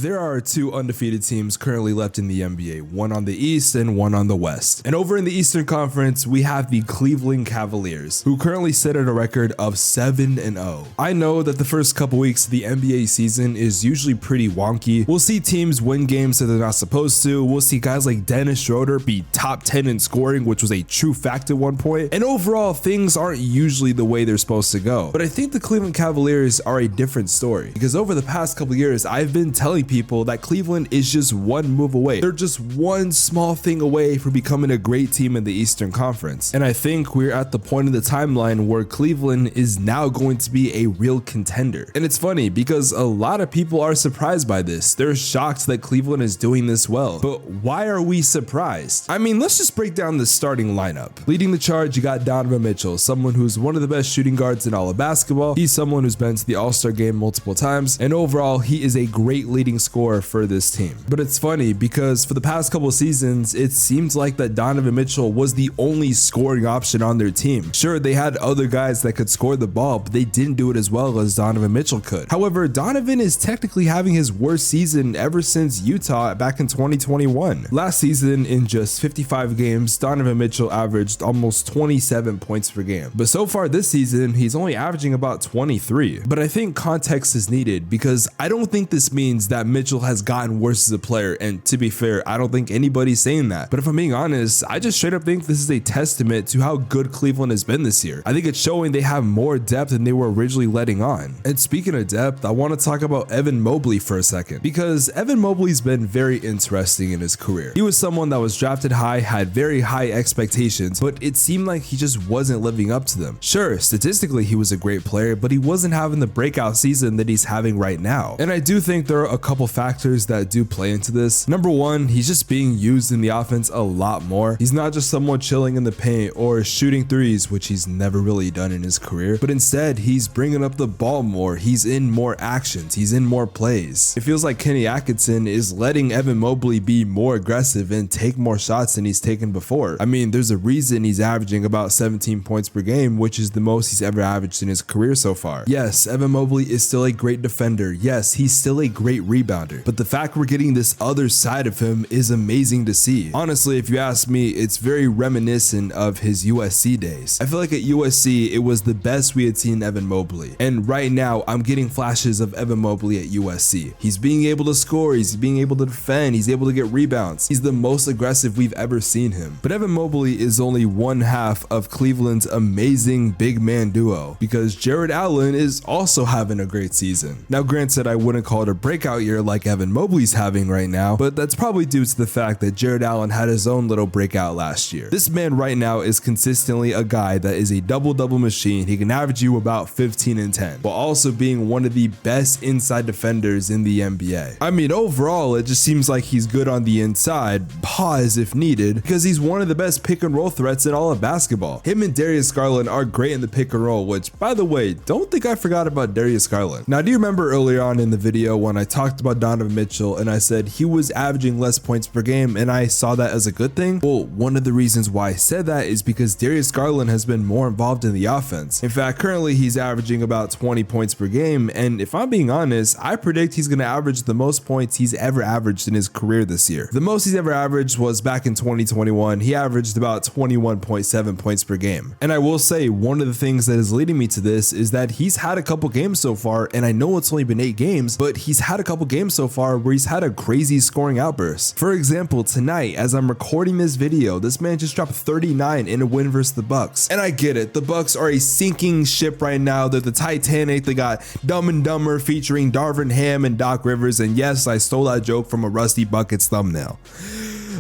There are two undefeated teams currently left in the NBA, one on the East and one on the West. And over in the Eastern Conference, we have the Cleveland Cavaliers, who currently sit at a record of 7-0. I know that the first couple weeks of the NBA season is usually pretty wonky. We'll see teams win games that they're not supposed to. We'll see guys like Dennis Schroeder be top 10 in scoring, which was a true fact at one point. And overall, things aren't usually the way they're supposed to go. But I think the Cleveland Cavaliers are a different story, because over the past couple years, I've been telling people that Cleveland is just one move away. They're just one small thing away from becoming a great team in the Eastern Conference. And I think we're at the point in the timeline where Cleveland is now going to be a real contender. And it's funny because a lot of people are surprised by this. They're shocked that Cleveland is doing this well. But why are we surprised? I mean, let's just break down the starting lineup. Leading the charge, you got Donovan Mitchell, someone who's one of the best shooting guards in all of basketball. He's someone who's been to the All-Star game multiple times, and overall, he is a great leading scorer for this team. But it's funny because for the past couple seasons, it seems like that Donovan Mitchell was the only scoring option on their team. Sure, they had other guys that could score the ball, but they didn't do it as well as Donovan Mitchell could. However, Donovan is technically having his worst season ever since Utah back in 2021. Last season, in just 55 games, Donovan Mitchell averaged almost 27 points per game. But so far this season, he's only averaging about 23. But I think context is needed because I don't think this means that Mitchell has gotten worse as a player, and to be fair, I don't think anybody's saying that. But if I'm being honest, I just straight up think this is a testament to how good Cleveland has been this year. I think it's showing they have more depth than they were originally letting on. And speaking of depth, I want to talk about Evan Mobley for a second, because Evan Mobley's been very interesting in his career. He was someone that was drafted high, had very high expectations, but it seemed like he just wasn't living up to them. Sure, statistically he was a great player, but he wasn't having the breakout season that he's having right now. And I do think there are a couple factors that do play into this. Number one, he's just being used in the offense a lot more. He's not just someone chilling in the paint or shooting threes, which he's never really done in his career, but instead he's bringing up the ball more. He's in more actions. He's in more plays. It feels like Kenny Atkinson is letting Evan Mobley be more aggressive and take more shots than he's taken before. I mean, there's a reason he's averaging about 17 points per game, which is the most he's ever averaged in his career so far. Yes, Evan Mobley is still a great defender. Yes, he's still a great rebounder, but the fact we're getting this other side of him is amazing to see. Honestly, if you ask me, it's very reminiscent of his USC days. I feel like at USC, it was the best we had seen Evan Mobley. And right now, I'm getting flashes of Evan Mobley at USC. He's being able to score, he's being able to defend, he's able to get rebounds. He's the most aggressive we've ever seen him. But Evan Mobley is only one half of Cleveland's amazing big man duo, because Jared Allen is also having a great season. Now, granted, I wouldn't call it a breakout year like Evan Mobley's having right now, but that's probably due to the fact that Jared Allen had his own little breakout last year. This man right now is consistently a guy that is a double-double machine. He can average you about 15 and 10, while also being one of the best inside defenders in the NBA. I mean, overall, it just seems like he's good on the inside, pause if needed, because he's one of the best pick and roll threats in all of basketball. Him and Darius Garland are great in the pick and roll, which, by the way, don't think I forgot about Darius Garland. Now, do you remember earlier on in the video when I talked about Donovan Mitchell and I said he was averaging less points per game and I saw that as a good thing? Well, one of the reasons why I said that is because Darius Garland has been more involved in the offense. In fact, currently he's averaging about 20 points per game, and if I'm being honest, I predict he's going to average the most points he's ever averaged in his career this year. The most he's ever averaged was back in 2021. He averaged about 21.7 points per game. And I will say, one of the things that is leading me to this is that he's had a couple games so far, and I know it's only been 8 games, but he's had a couple games so far where he's had a crazy scoring outburst. For example, tonight, as I'm recording this video, this man just dropped 39 in a win versus the Bucks. And I get it, the Bucks are a sinking ship right now. They're the Titanic. They got Dumb and Dumber featuring Darvin Ham and Doc Rivers, and yes, I stole that joke from a Rusty Buckets thumbnail.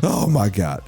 Oh my god.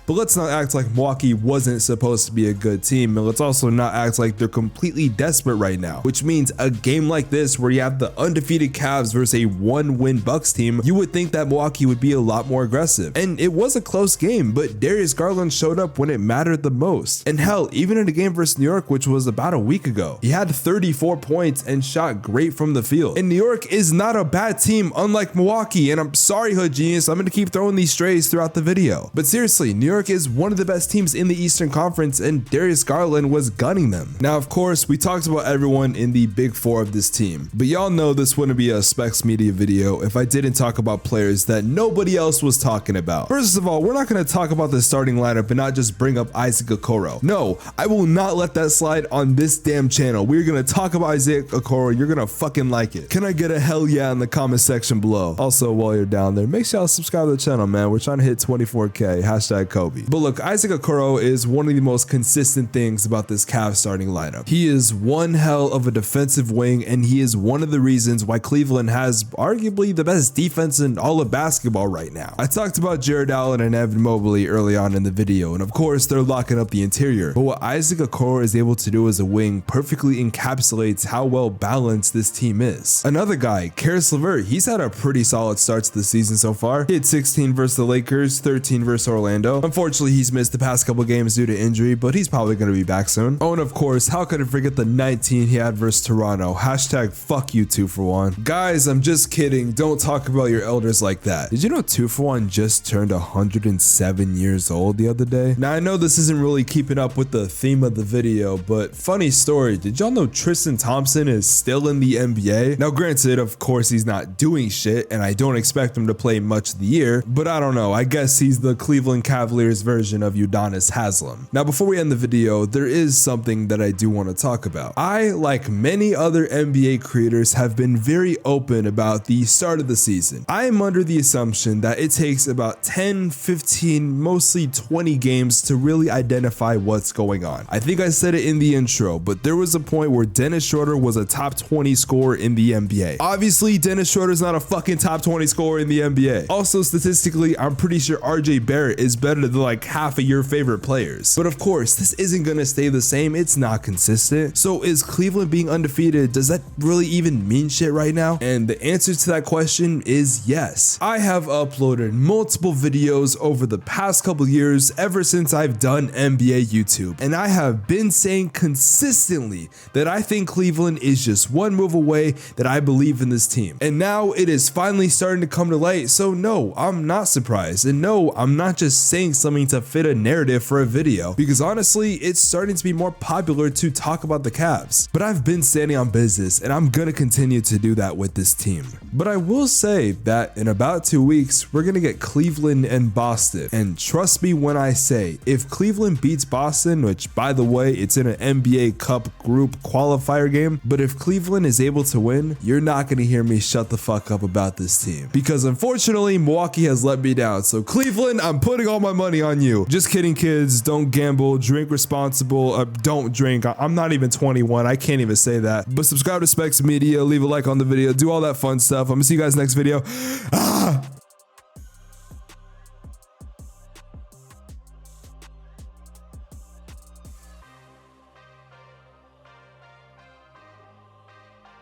But let's not act like Milwaukee wasn't supposed to be a good team, and let's also not act like they're completely desperate right now, which means a game like this where you have the undefeated Cavs versus a 1-win Bucks team, you would think that Milwaukee would be a lot more aggressive. And it was a close game, but Darius Garland showed up when it mattered the most. And hell, even in a game versus New York, which was about a week ago, he had 34 points and shot great from the field. And New York is not a bad team, unlike Milwaukee, and I'm sorry, Hood Genius, I'm gonna keep throwing these strays throughout the video. But seriously, New York York is one of the best teams in the Eastern Conference, and Darius Garland was gunning them. Now, of course, we talked about everyone in the big four of this team, but y'all know this wouldn't be a Spex Media video if I didn't talk about players that nobody else was talking about. First of all, we're not going to talk about the starting lineup and not just bring up Isaac Okoro. No, I will not let that slide on this damn channel. We're going to talk about Isaac Okoro. You're going to fucking like it. Can I get a hell yeah in the comment section below? Also, while you're down there, make sure y'all subscribe to the channel, man. We're trying to hit 24K, hashtag Kobe. But look, Isaac Okoro is one of the most consistent things about this Cavs starting lineup. He is one hell of a defensive wing, and he is one of the reasons why Cleveland has arguably the best defense in all of basketball right now. I talked about Jared Allen and Evan Mobley early on in the video, and of course they're locking up the interior, but what Isaac Okoro is able to do as a wing perfectly encapsulates how well balanced this team is. Another guy, Karis LeVert, he's had a pretty solid start to the season so far. He had 16 versus the Lakers, 13 versus Orlando. Unfortunately, he's missed the past couple games due to injury, but he's probably going to be back soon. Oh, and of course, how could I forget the 19 he had versus Toronto? Hashtag fuck you 2-for-1. Guys, I'm just kidding. Don't talk about your elders like that. Did you know 2-for-1 just turned 107 years old the other day? Now, I know this isn't really keeping up with the theme of the video, but funny story. Did y'all know Tristan Thompson is still in the NBA? Now, granted, of course, he's not doing shit, and I don't expect him to play much of the year, but I don't know. I guess he's the Cleveland Cavaliers version of Udonis Haslem. Now, before we end the video, there is something that I do want to talk about. I, like many other NBA creators, have been very open about the start of the season. I am under the assumption that it takes about 10, 15, mostly 20 games to really identify what's going on. I think I said it in the intro, but there was a point where Dennis Schroeder was a top 20 scorer in the NBA. Obviously, Dennis Schroeder's not a fucking top 20 scorer in the NBA. Also, statistically, I'm pretty sure RJ Barrett is better than like half of your favorite players. But of course, this isn't gonna stay the same. It's not consistent. So is Cleveland being undefeated, does that really even mean shit right now? And the answer to that question is yes. I have uploaded multiple videos over the past couple years ever since I've done NBA YouTube, and I have been saying consistently that I think Cleveland is just one move away, that I believe in this team. And now it is finally starting to come to light, so no, I'm not surprised, and no, I'm not just saying something to fit a narrative for a video, because honestly, it's starting to be more popular to talk about the Cavs. But I've been standing on business, and I'm gonna continue to do that with this team. But I will say that in about 2 weeks, we're gonna get Cleveland and Boston. And trust me when I say, if Cleveland beats Boston, which by the way, it's in an NBA Cup group qualifier game, but if Cleveland is able to win, you're not gonna hear me shut the fuck up about this team. Because unfortunately, Milwaukee has let me down. So Cleveland, I'm putting all my money on you. Just kidding, kids. Don't gamble, drink responsible, don't drink. I'm not even 21. I can't even say that. But subscribe to Spex Media, leave a like on the video, do all that fun stuff. I'm gonna see you guys next video.